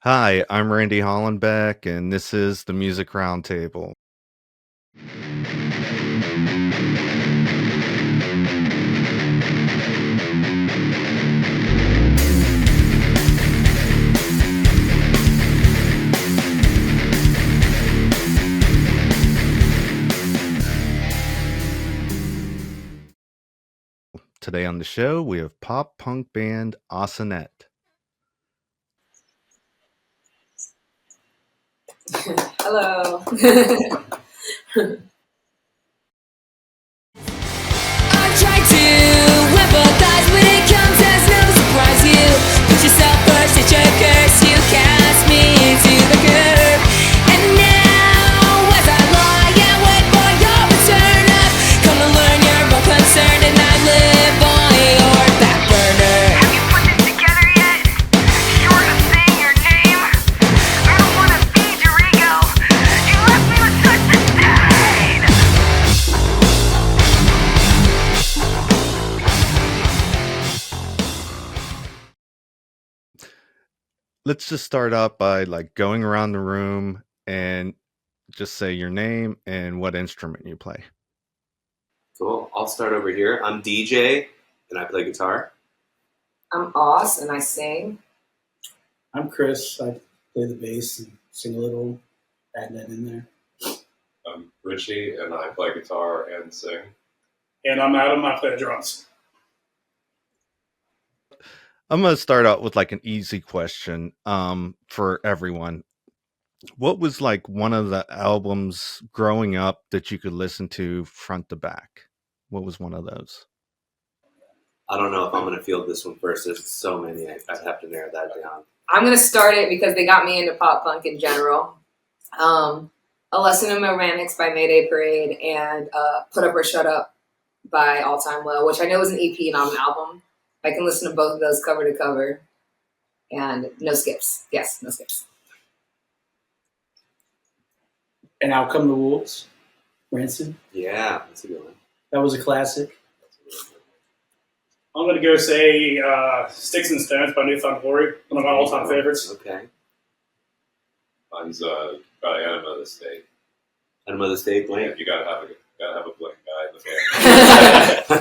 Hi, I'm Randy Hollenbeck, and this is the Music Roundtable. Today on the show, we have pop punk band Ausinette. Hello. I try to empathize when it comes as no surprise. You put yourself first, it's your curse. You cast me to the curb. And now, as I lie and wait for your return, I've come to learn you're both concerned, and I live on your back burner. Have you put this together yet? Short of saying your name, I don't want to feed your ego. You left me with such disdain. Let's just start out by going around the room and just say your name and what instrument you play. Cool. I'll start over here. I'm DJ, and I play guitar. I'm Aus and I sing. I'm Chris. I play the bass and sing a little, add that in there. I'm Richie, and I play guitar and sing. And I'm Adam, I play drums. I'm going to start out with an easy question for everyone. What was one of the albums growing up that you could listen to front to back? What was one of those? I don't know if I'm going to field this one first. There's so many. I'd have to narrow that down. I'm going to start it because they got me into pop punk in general. A Lesson in Romantics by Mayday Parade and Put Up or Shut Up by All Time Low, which I know is an EP, not an album. I can listen to both of those cover to cover. And no skips. Yes, no skips. And Out Come the Wolves, Rancid. Yeah, that's a good one. That was a classic. I'm going to go say Sticks and Stones by Newfound Glory, one of my all-time favorites. Okay. Mine's probably Enema of the State. Enema of the State, Yeah, Blink. you gotta have a Blink guy in the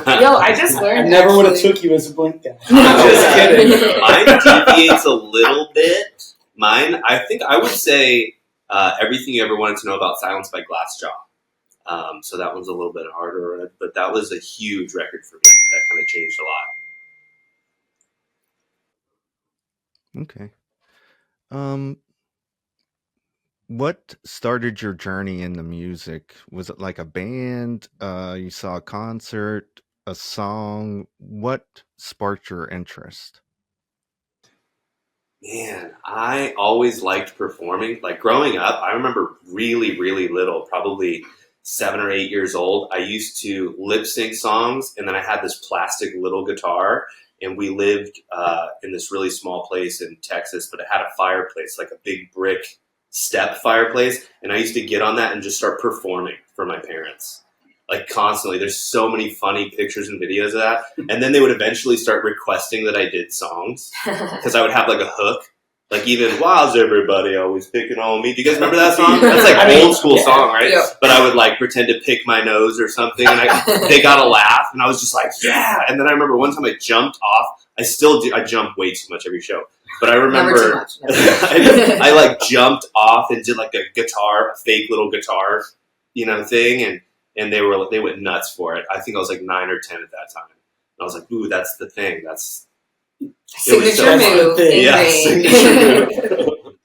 band. Yo, I just learned I never would have actually. took you as a Blink guy. I'm just kidding. kidding. Mine deviates a little bit. Mine, I think I would say Everything You Ever Wanted to Know About Silence by Glassjaw. So that one's a little bit harder, but that was a huge record for me. That kind of changed a lot. Okay. What started your journey into music? Was it like a band? You saw a concert, a song? What sparked your interest? Man, I always liked performing. Like growing up, I remember really, really little, probably 7 or 8 years old. I used to lip sync songs, and then I had this plastic little guitar, and we lived in this really small place in Texas, but it had a fireplace, like a big brick step fireplace, and I used to get on that and just start performing for my parents. Like constantly. There's so many funny pictures and videos of that. And then they would eventually start requesting that I did songs because I would have like a hook. Like even, why's everybody always picking on me? Do you guys remember that song? That's like old school song, right? Yeah. But I would like pretend to pick my nose or something, and they got a laugh, and I was just like, yeah. And then I remember one time I jumped off. I still do. I jump way too much every show. But I remember Never too much. Never. I like jumped off and did like a fake little guitar, thing, and they went nuts for it. I think I was like 9 or 10 at that time. And I was like, ooh, that's the thing. That's Signature move. Yeah, signature move.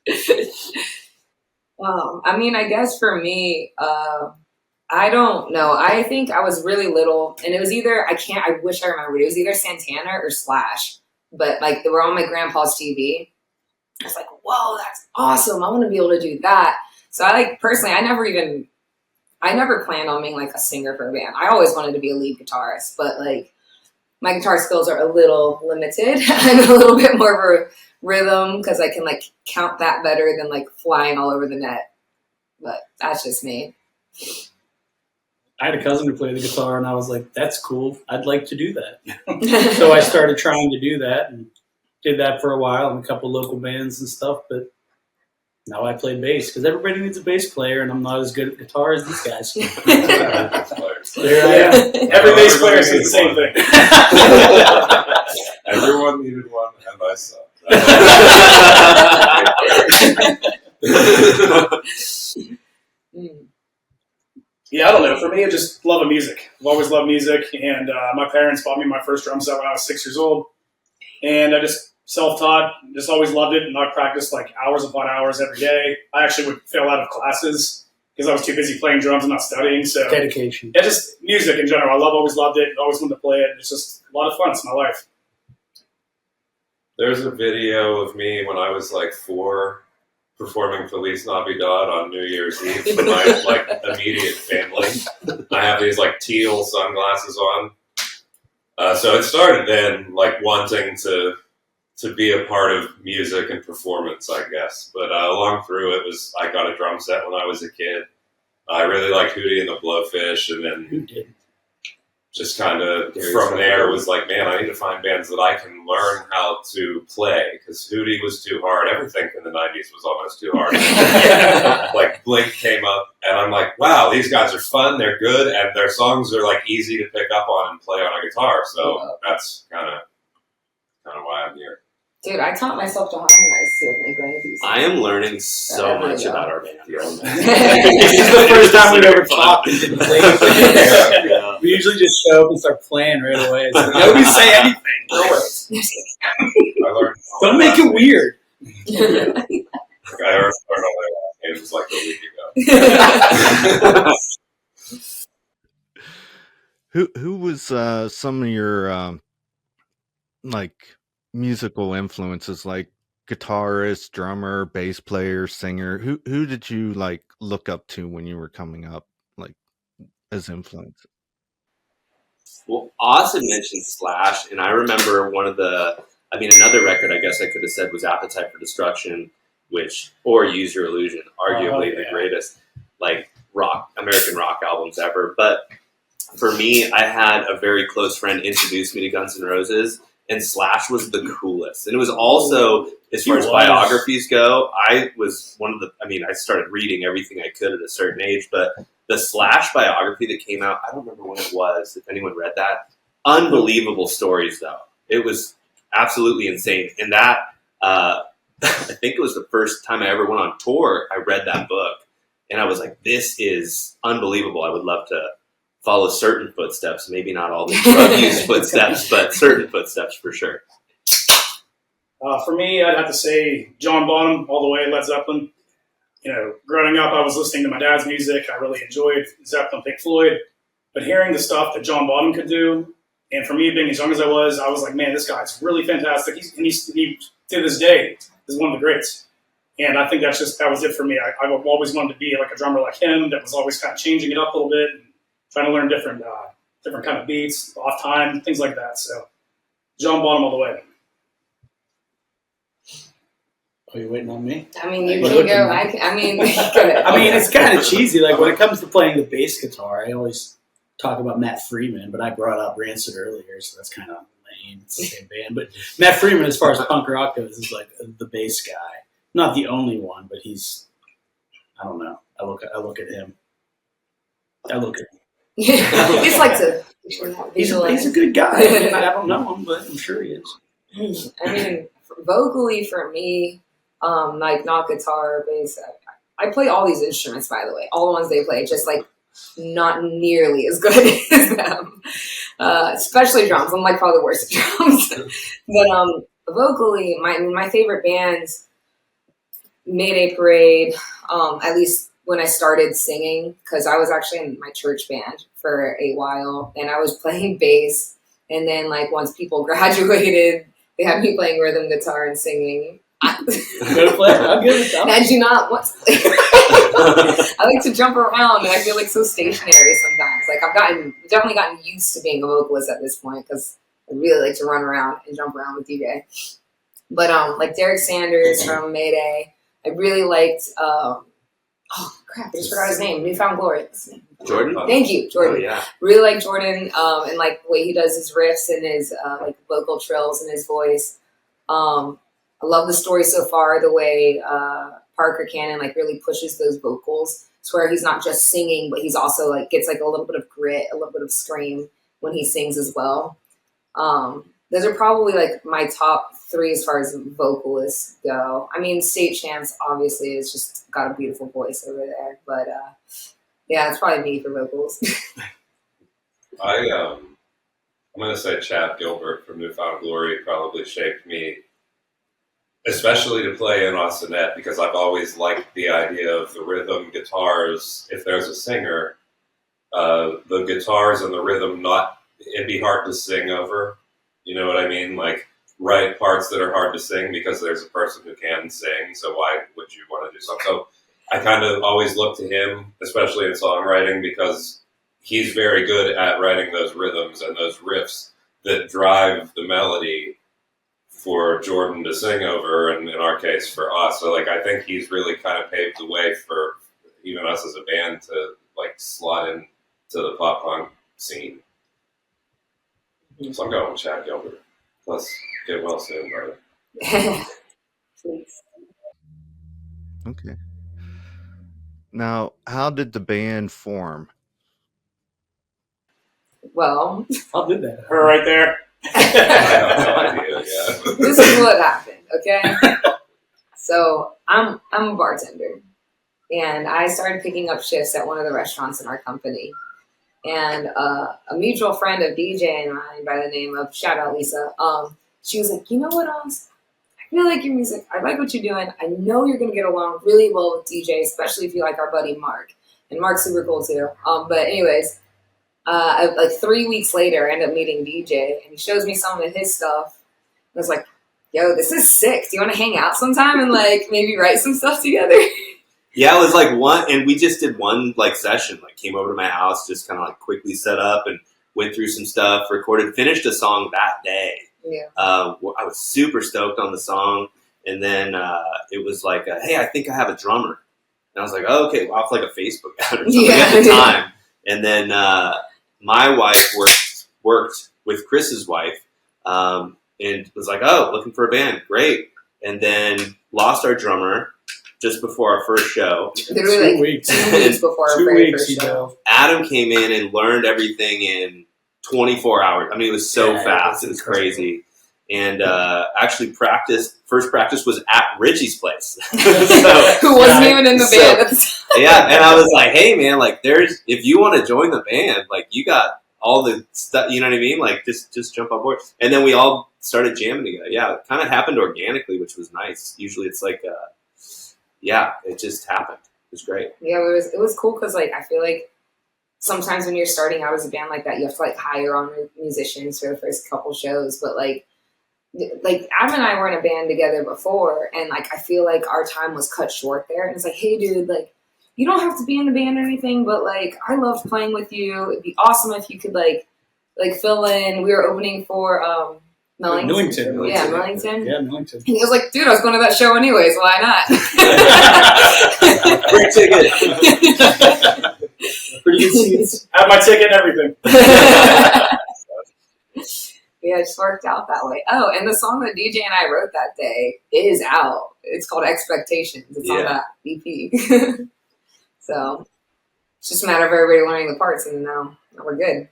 I mean, I guess for me, I don't know. I think I was really little, and it was either I wish I remembered. It was either Santana or Slash, but like they were on my grandpa's TV. I was like, whoa, that's awesome! I want to be able to do that. So I personally, I never planned on being like a singer for a band. I always wanted to be a lead guitarist, but like my guitar skills are a little limited. I'm a little bit more of a rhythm because I can like count that better than like flying all over the net. But that's just me. I had a cousin who played the guitar, and I was like, that's cool. I'd like to do that. So I started trying to do that and did that for a while in a couple local bands and stuff. But Now I play bass because everybody needs a bass player, and I'm not as good at guitar as these guys. There I am. Every bass player says the same thing. Everyone needed one, and I suck. Yeah, I don't know. For me, I just love of music. I've always loved music, and my parents bought me my first drum set when I was 6 years old, and I just self-taught, just always loved it, and I practiced like hours upon hours every day. I actually would fail out of classes because I was too busy playing drums and not studying. So Dedication. yeah, just music in general. Always loved it. Always wanted to play it. It's just a lot of fun. It's my life. There's a video of me when I was like 4 performing Feliz Navidad on New Year's Eve for my like immediate family. I have these like teal sunglasses on. So it started then like wanting to be a part of music and performance, I guess. But along through it was I got a drum set when I was a kid. I really liked Hootie and the Blowfish, and then Who did? just kind of from there was like, man, I need to find bands that I can learn how to play, because Hootie was too hard. Everything in the 90s was almost too hard. Like Blink came up, and I'm like, wow, these guys are fun, they're good, and their songs are like easy to pick up on and play on a guitar. So that's kind of why I'm here. Dude, I taught myself to harmonize too with my grandkids. I am learning so much about our band. This is the first time we've ever talked and didn't play anything. We usually just show up and start playing right away. So nobody say anything. No worries. I learned Don't make it weird. I learned all my last names like a week ago. Who was some of your like musical influences, like guitarist, drummer, bass player, singer? Who did you like look up to when you were coming up, like as influence? Well, Austin mentioned Slash, and I remember another record I guess I could have said was Appetite for Destruction, or Use Your Illusion, arguably the greatest like American rock albums ever. But for me, I had a very close friend introduce me to Guns N' Roses, and Slash was the coolest. And it was also, as far as biographies go, I started reading everything I could at a certain age, but the Slash biography that came out, I don't remember when it was, if anyone read that. Unbelievable stories, though. It was absolutely insane. And that, I think it was the first time I ever went on tour, I read that book. And I was like, this is unbelievable. I would love to follow certain footsteps, maybe not all the drug use footsteps, but certain footsteps for sure. For me, I'd have to say John Bonham, all the way, Led Zeppelin. You know, growing up, I was listening to my dad's music. I really enjoyed Zeppelin, Pink Floyd. But hearing the stuff that John Bonham could do, and for me, being as young as I was like, man, this guy's really fantastic. He to this day, is one of the greats. And I think that was it for me. I've always wanted to be like a drummer like him that was always kind of changing it up a little bit, and trying to learn different kind of beats, off time, things like that. So, John Bonham all the way. Are you waiting on me? I mean, you can go. I mean, it's kind of cheesy. Like when it comes to playing the bass guitar, I always talk about Matt Freeman, but I brought up Rancid earlier, so that's kind of lame. It's the same band, but Matt Freeman, as far as punk rock goes, is like the bass guy. Not the only one, but he's. I don't know. I look at him. He's like to. He's a good guy. I mean, I don't know him, but I'm sure he is. I mean, vocally for me, like not guitar, bass. I play all these instruments, by the way. All the ones they play, just like not nearly as good as them. Especially drums. I'm like probably the worst at drums. But vocally, my favorite bands, Mayday Parade. At least when I started singing, because I was actually in my church band for a while, and I was playing bass. And then, like, once people graduated, they had me playing rhythm guitar and singing. Good play. I'm good with that. I do not want to play. I like to jump around, and I feel like so stationary sometimes. Like, I've definitely gotten used to being a vocalist at this point, because I really like to run around and jump around with DJ. But like Derek Sanders from Mayday, I really liked. Oh crap! I just forgot his name. Newfound Glory. Jordan. Thank you, Jordan. Oh, yeah. Really like Jordan, and like the way he does his riffs and his like vocal trills and his voice. I love the story so far. The way Parker Cannon like really pushes those vocals to where he's not just singing, but he's also like gets like a little bit of grit, a little bit of scream when he sings as well. Those are probably like my top 3 as far as vocalists go. I mean, State Chance obviously has just got a beautiful voice over there, but yeah, it's probably me for vocals. I'm gonna say Chad Gilbert from Newfound Glory probably shaped me, especially to play in Ausinette, because I've always liked the idea of the rhythm guitars. If there's a singer, the guitars and the rhythm, it'd be hard to sing over. You know what I mean? Like, write parts that are hard to sing because there's a person who can sing, so why would you want to do something? So I kind of always look to him, especially in songwriting, because he's very good at writing those rhythms and those riffs that drive the melody for Jordan to sing over, and in our case for us. So like, I think he's really kind of paved the way for even us as a band to like slot into the pop punk scene. So I'm going with Chad Gilbert. Let's get well soon, brother. Please. Okay. Now, how did the band form? Well, I'll do that. Her right there. I have no idea, yeah. this is what happened, okay? So I'm a bartender, and I started picking up shifts at one of the restaurants in our company. And a mutual friend of DJ and mine by the name of, shout out Lisa, she was like, you know what, Oz? I really like your music. I like what you're doing. I know you're going to get along really well with DJ, especially if you like our buddy Mark. And Mark's super cool too. But anyways, like 3 weeks later, I end up meeting DJ, and he shows me some of his stuff. I was like, yo, this is sick. Do you want to hang out sometime and like maybe write some stuff together? Yeah, it was like one, and we just did one like session. Like, came over to my house, just kind of like quickly set up and went through some stuff, recorded, finished a song that day. Yeah. I was super stoked on the song, and then it was like, hey, I think I have a drummer, and I was like, oh, okay, off like a Facebook ad or something at the time. And then my wife worked with Chris's wife, and was like, oh, looking for a band, great. And then lost our drummer just before our first show. Literally 2 weeks. 2 weeks before our 2 very weeks, first show. Adam came in and learned everything in 24 hours. I mean, it was so Yeah, fast. It was crazy. And actually first practice was at Richie's place. Who wasn't even in the band at the time. Yeah, and I was like, hey, man, like, if you want to join the band, like, you got all the stuff, you know what I mean? Like, just jump on board. And then we all started jamming together. Yeah, it kind of happened organically, which was nice. Usually it's like, yeah, it just happened. It was great. Yeah, it was cool because like I feel like sometimes when you're starting out as a band like that, you have to like hire on musicians for the first couple shows. But like Adam and I were in a band together before, and like I feel like our time was cut short there. And it's like, hey, dude, like you don't have to be in the band or anything, but like I loved playing with you. It'd be awesome if you could like fill in. We were opening for Millington. Yeah, Millington. Yeah, Millington. And he was like, dude, I was going to that show anyways. Why not? Free ticket. Pretty good seats. I have my ticket and everything. Yeah, it just worked out that way. Oh, and the song that DJ and I wrote that day is out. It's called Expectations. It's on that EP. So it's just a matter of everybody learning the parts, and now we're good.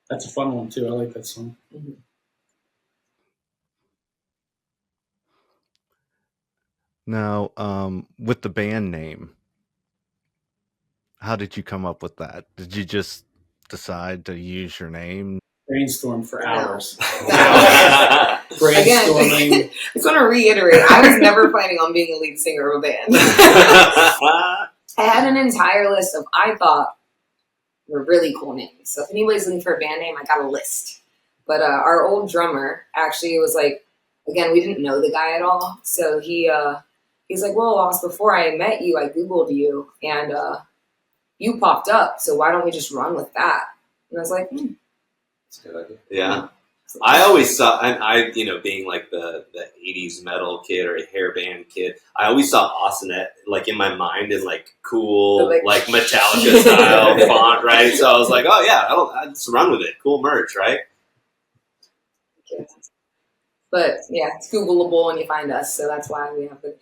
That's a fun one too. I like that song. Mm-hmm. Now, with the band name, how did you come up with that? Did you just decide to use your name? Brainstorm for hours. Again, Brainstorming. I just want to reiterate, I was never planning on being a lead singer of a band. I had an entire list of, I thought, were really cool names. So if anybody's looking for a band name, I got a list. But our old drummer actually was like, again, we didn't know the guy at all. So he's like, well, Lost, before I met you, I Googled you, and you popped up. So why don't we just run with that? And I was like, That's a good idea. Yeah. I always saw, and I, being like the 80s metal kid or a hair band kid, I always saw Ausinette like in my mind in like cool, like Metallica style font, right? So I was like, oh yeah, I'll just run with it. Cool merch, right? But yeah, it's Googleable and you find us, so that's why we have the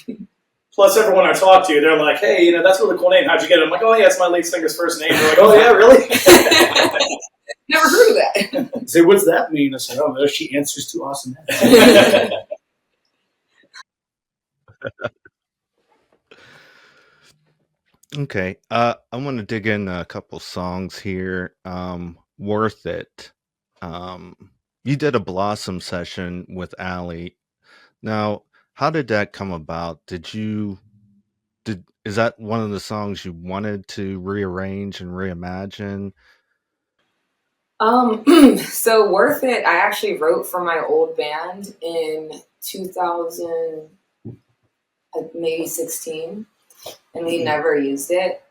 name. Plus, everyone I talk to, they're like, "Hey, that's a really cool name. How'd you get it?" I'm like, "Oh, yeah, it's my lead singer's first name." They're like, "Oh, yeah, really?" Never heard of that. Say, what's that mean? I said, oh, no, she answers to Ausinette. Okay. I want to dig in a couple songs here. Worth It. You did a Blossom session with Allie. Now, how did that come about? Is that one of the songs you wanted to rearrange and reimagine? So Worth It, I actually wrote for my old band in 2000, maybe 16, and we never used it.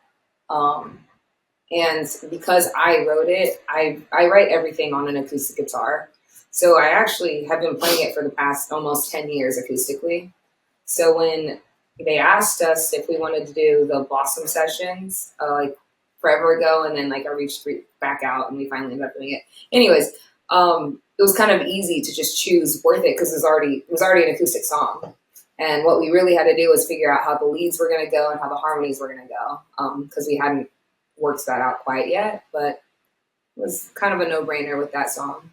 And because I wrote it, I write everything on an acoustic guitar. So I actually have been playing it for the past almost 10 years acoustically. So when they asked us if we wanted to do the Blossom sessions, like forever ago, and then like I reached back out and we finally ended up doing it. Anyways, it was kind of easy to just choose Worth It because it was already an acoustic song. And what we really had to do was figure out how the leads were going to go and how the harmonies were going to go, because we hadn't worked that out quite yet, but it was kind of a no-brainer with that song.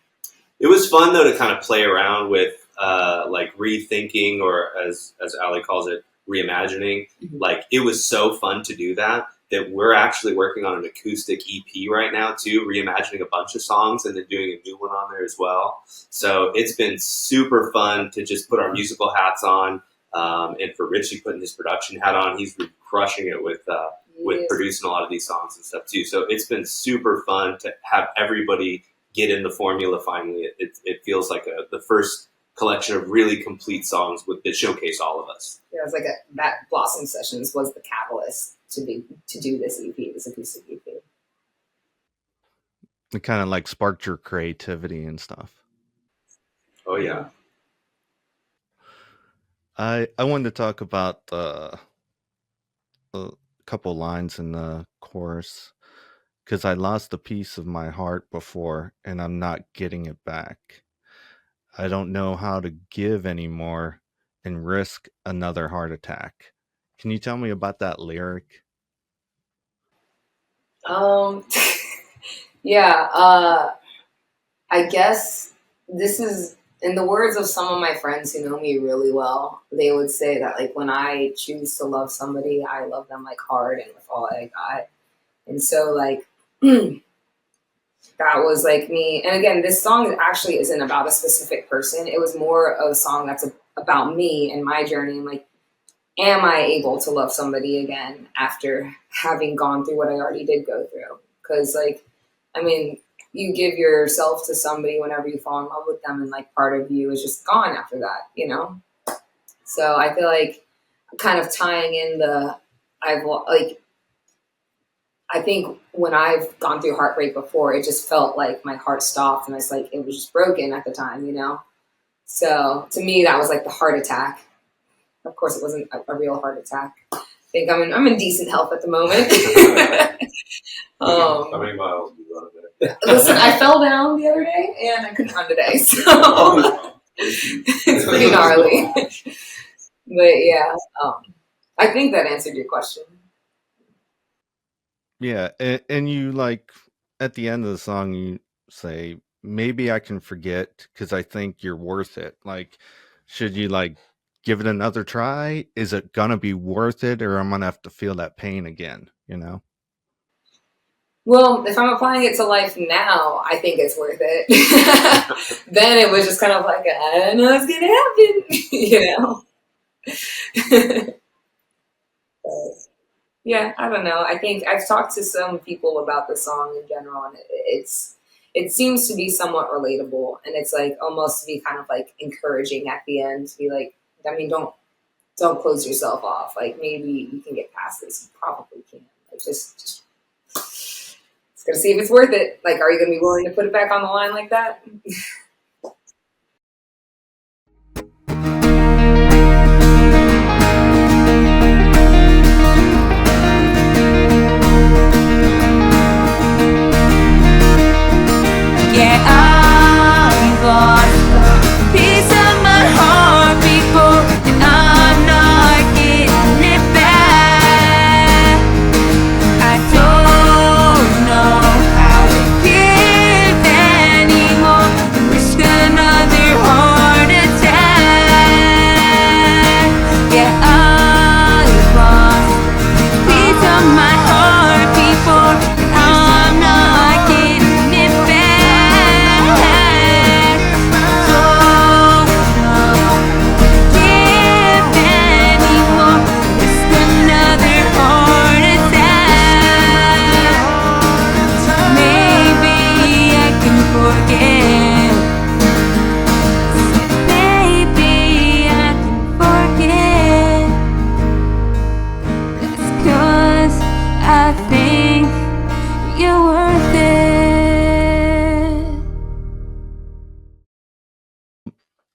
It was fun though to kind of play around with like rethinking, or as Ali calls it, reimagining. Mm-hmm. Like it was so fun to do that we're actually working on an acoustic EP right now too, reimagining a bunch of songs and then doing a new one on there as well. So it's been super fun to just put our musical hats on, and for Richie putting his production hat on. He's been crushing it with producing a lot of these songs and stuff too. So it's been super fun to have everybody get in the formula finally. It feels like the first collection of really complete songs that showcase all of us. Yeah, it was like that Blossom Sessions was the catalyst to do this EP, this acoustic EP. It kind of like sparked your creativity and stuff. Oh yeah. I wanted to talk about a couple lines in the chorus, because I lost a piece of my heart before and I'm not getting it back. I don't know how to give anymore and risk another heart attack. Can you tell me about that lyric? Yeah, I guess this is, in the words of some of my friends who know me really well, they would say that like when I choose to love somebody, I love them like hard and with all I got. And so like that was like me. And again, this song actually isn't about a specific person. It was more of a song that's about me and my journey. And like, am I able to love somebody again after having gone through what I already did go through? Because like, I mean, you give yourself to somebody whenever you fall in love with them, and like part of you is just gone after that, you know? So I feel like kind of tying in I think when I've gone through heartbreak before, it just felt like my heart stopped and it's like it was just broken at the time, you know? So to me, that was like the heart attack. Of course, it wasn't a real heart attack. I think I'm in decent health at the moment. How many miles do you run a day? Listen, I fell down the other day and I couldn't run today, so it's pretty gnarly. But yeah, I think that answered your question. Yeah, and you like at the end of the song you say, maybe I can forget because I think you're worth it. Like, should you like give it another try? Is it gonna be worth it, or I'm gonna have to feel that pain again, you know? Well, if I'm applying it to life now, I think it's worth it. Then it was just kind of like, I don't know what's gonna happen, you know? But, yeah, I don't know. I think I've talked to some people about the song in general, and it seems to be somewhat relatable, and it's like almost to be kind of like encouraging at the end to be like, I mean, don't close yourself off. Like maybe you can get past this. You probably can. Like just gonna see if it's worth it. Like, are you gonna be willing to put it back on the line like that? Yeah, I've lost a piece of my heart before, and I'm not getting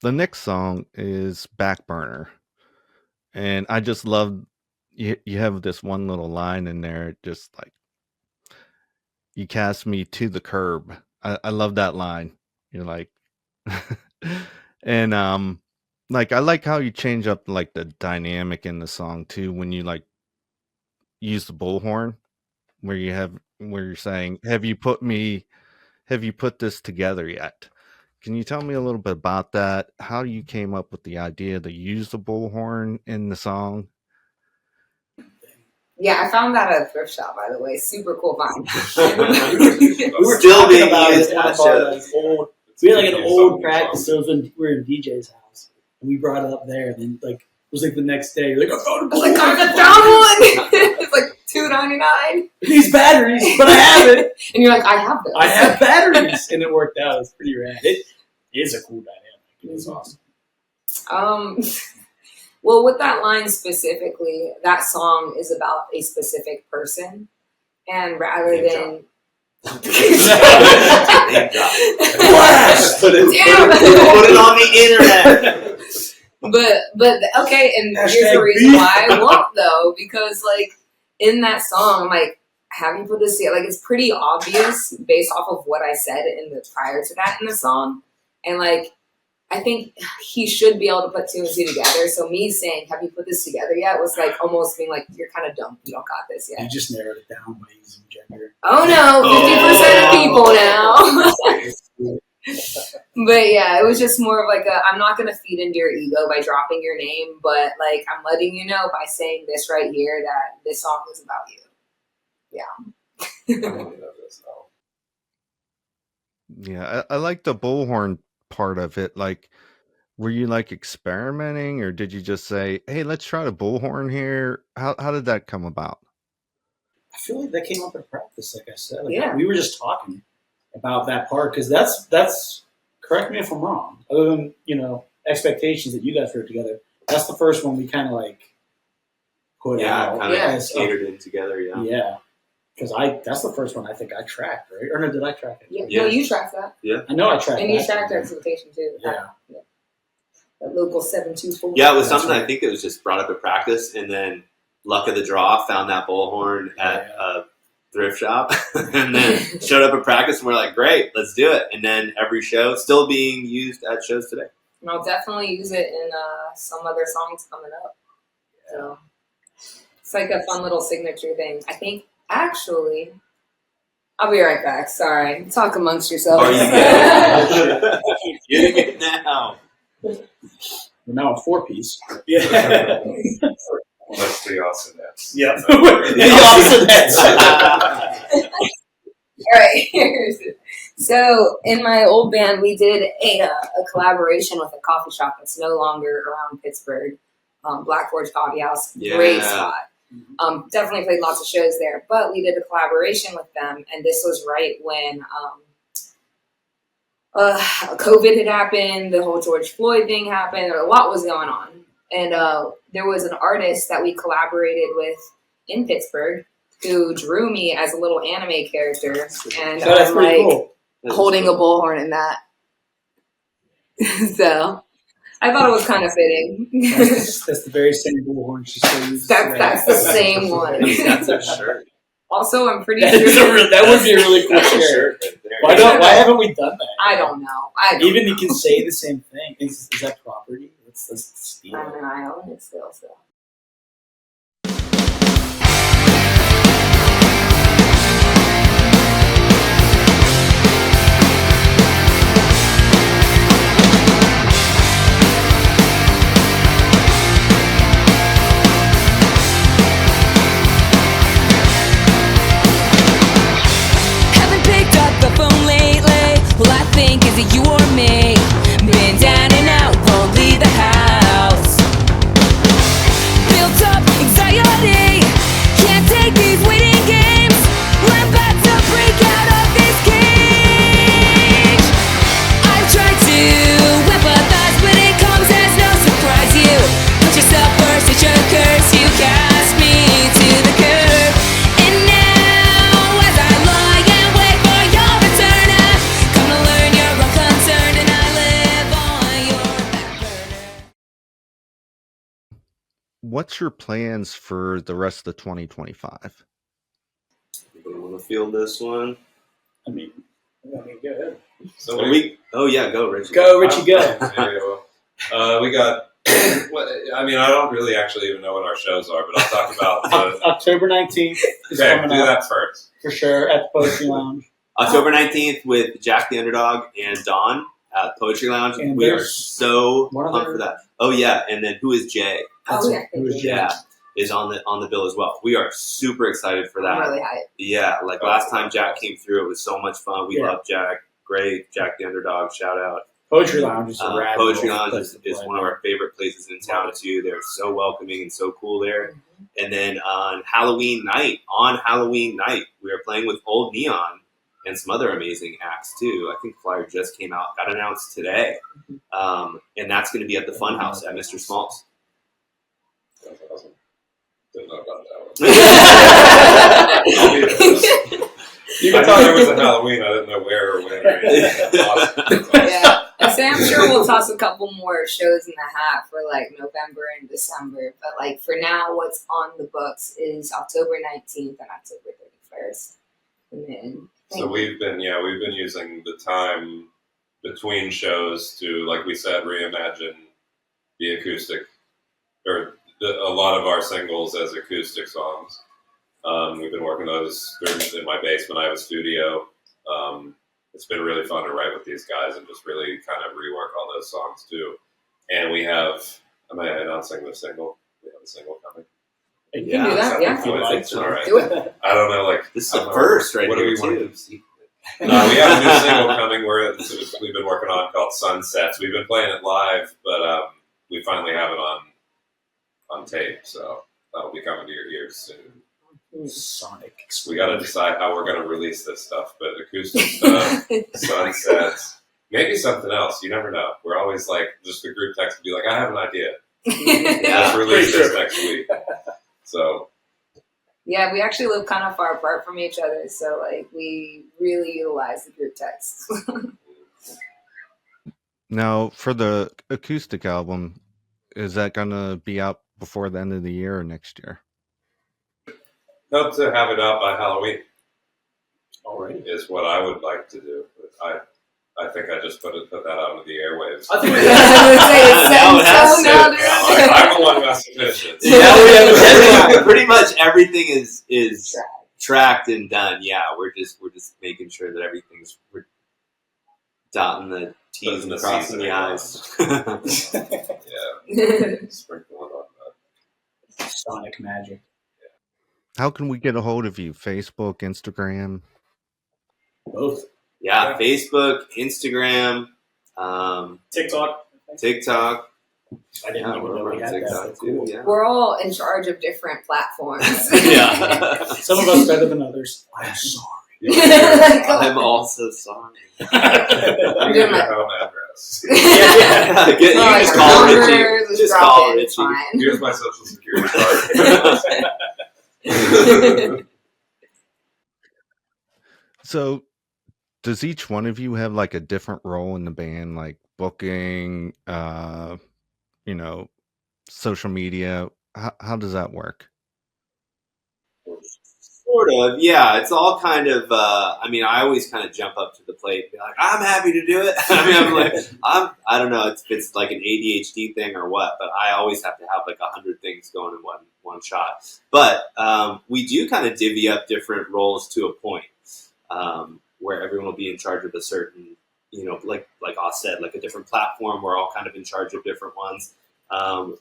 The next song is Back Burner. And I just love you have this one little line in there, just like, you cast me to the curb. I love that line. You're like, and like I like how you change up like the dynamic in the song too when you like use the bullhorn where you're saying, have you put this together yet? Can you tell me a little bit about that? How you came up with the idea to use the bullhorn in the song? Yeah, I found that at a thrift shop, by the way. Super cool find. We were Still talking being about used it. One at of our shows. like, old. We had like an Use old something practice. from- So it was when we were in DJ's house, and we brought it up there. And then like it was like the next day, you're like, I found a I was like, bullhorn. I found one! It's like $2.99. These batteries, but I have it. And you're like, I have those. I have batteries, and it worked out. It's pretty rad. It is a cool dynamic. It's awesome. Well, with that line specifically, that song is about a specific person. And rather Name than... Name drop. Blast! Put it, Damn. put it on the internet. But okay, and here's the Hashtag reason beef. why I won't though, because like in that song, I'm like, have you put this together? Like it's pretty obvious based off of what I said in the prior to that in the song. And like I think he should be able to put two and two together. So me saying, have you put this together yet? Was like almost being like, you're kind of dumb. You don't got this yet. You just narrowed it down by using gender. Oh no, 50% of people now. But yeah, it was just more of like I'm not going to feed into your ego by dropping your name, but like I'm letting you know by saying this right here that this song is about you. Yeah, I like the bullhorn part of it. Like, were you like experimenting, or did you just say, "Hey, let's try the bullhorn here"? How did that come about? I feel like that came up in practice, like I said. Like Yeah. we were just talking about that part because that's correct me if I'm wrong. Other than expectations that you guys put together, that's the first one we kind of like put Yeah, out. kind of as- catered in together. Yeah. Yeah, because that's the first one I think I tracked, right? Or no, did I track it? Yeah. Yeah. No, you tracked that. I know I tracked. And you that tracked one. our expectation too. Yeah. That local 724. Yeah, it was That's something I right. think that was just brought up at practice, and then luck of the draw, found that bullhorn at a thrift shop, and then showed up at practice, and we're like, great, let's do it. And then every show, still being used at shows today. And I'll definitely use it in some other songs coming up. So it's like a fun little signature thing. I think actually, I'll be right back. Sorry, talk amongst yourselves. Are you good? You're good now. We're now a 4-piece. Yeah. That's the Ausinette. Yep. All right. So in my old band, we did a collaboration with a coffee shop that's no longer around Pittsburgh, Black Forge Coffee House. Great Yeah. spot. Definitely played lots of shows there, but we did a collaboration with them, and this was right when COVID had happened, the whole George Floyd thing happened, a lot was going on. And there was an artist that we collaborated with in Pittsburgh who drew me as a little anime character, and So that's I'm pretty like cool. holding a bullhorn in that. So I thought it was kind of fitting. That's the very same bullhorn she still uses. That's the same one. That's our shirt. Also, I'm pretty That would sure. be a really cool That's our shirt. shirt right there. Why haven't we done that? I don't know. Even you can say the same thing. Is that property? Let's steal I it. mean, I own it still. So. Haven't picked up the phone lately. Well, I think is it you or me? Been down and out, won't leave the house. what's your plans for the rest of the 2025? Anybody want to field this one? I mean, go ahead. So Oh yeah, go Richie. go, Richie, go. Maybe I will. We got. I mean, I don't really actually even know what our shows are, but I'll talk about the. October 19th is Okay, coming do up that first. for sure at the Poetry Lounge. October 19th with Jack the Underdog and Dawn at Poetry Lounge. And We are there's so one pumped other- for that. Oh yeah, and then Whoisjaye Oh, yeah. Who is yeah is on the bill as well. We are super excited for that. I'm really hyped. Yeah, like last time Jack came through, it was so much fun. We Yeah. love Jack. Great, Jack the Underdog. Shout out. Poetry Lounge is a rad Poetry little Lounge place is to play. one of our favorite places in town too. They're so welcoming and so cool there. And then on Halloween night, we are playing with Old Neon and some other amazing acts too. I think the flyer just came out, got announced today, and that's going to be at the Funhouse at Mr. Smalls. That's awesome. Didn't know about that one. You I can knew talk. there was a Halloween. I didn't know where or when. Or anything. That's awesome. That's awesome. Yeah. I say I'm sure we'll toss a couple more shows in the hat for like November and December. But like for now, what's on the books is October 19th and October 31st. And then So we've been using the time between shows to, like we said, reimagine the acoustic, or a lot of our singles as acoustic songs. We've been working those in my basement. I have a studio. It's been really fun to write with these guys and just really kind of rework all those songs too. And we have, am I announcing the single? We have a single coming. you can do that, yeah. I think so. All right. Do it. I don't know, like This is I the don't know, first right what do here we want to too. keep secret? No, we have a new single coming we've been working on called Sunsets. We've been playing it live, but we finally have it on tape, so that'll be coming to your ears soon. Sonic. We got to decide how we're going to release this stuff, but acoustic stuff, Sunsets, maybe something else. You never know. We're always like, just the group text would be like, I have an idea. Let's release this next week. So Yeah, we actually live kind of far apart from each other, so like we really utilize the group text. Now, for the acoustic album, is that going to be out before the end of the year or next year? hope to have it out by Halloween. Already. Is what I would like to do. I think I just put that out into the airwaves. I think I would say it's Now it has so to. now, dude. Yeah, I'm the one who has to finish it. Yeah, pretty much everything is tracked and done. Yeah, we're just making sure that we're dotting the T's and crossing the I's. Yeah, sprinkle it on that. Sonic magic. How can we get a hold of you? Facebook, Instagram? Both. Yeah, Facebook, Instagram, TikTok. TikTok. I didn't Yeah, even we're know we on had TikTok that. too. Cool. Yeah. We're all in charge of different platforms. Yeah. Some of us better than others. I'm sorry. I'm also sorry. I'm doing your my- home address. You Like, just call numbers, Richie. Just drop call it, it's Richie. fine. Here's my social security card. So, does each one of you have like a different role in the band, like booking, social media? How does that work? Sort of, yeah. It's all kind of. I always kind of jump up to the plate and be like, "I'm happy to do it." I'm like, I don't know. It's like an ADHD thing or what, but I always have to have like 100 things going in one shot. But we do kind of divvy up different roles to a point, where everyone will be in charge of a certain, like Oz said, like a different platform. We're all kind of in charge of different ones.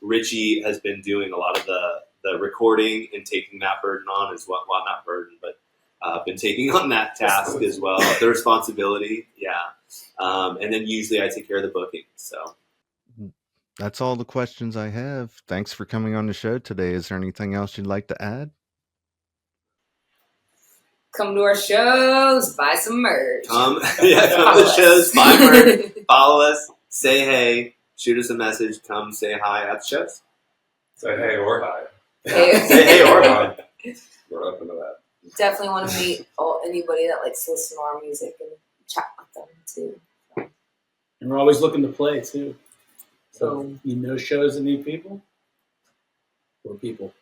Richie has been doing a lot of the recording and taking that burden on as well. Well, not burden, but been taking on that task as well, the responsibility. Yeah. And then usually I take care of the booking. So That's all the questions I have. Thanks for coming on the show today. Is there anything else you'd like to add? Come to our shows, buy some merch. come to the shows, buy merch, follow us, say hey, shoot us a message, come say hi at the shows. Say hey or hi. Say hey or hi. We're open to that. Definitely want to meet anybody that likes to listen to our music and chat with them too. And we're always looking to play too. So So shows that need people. Poor people.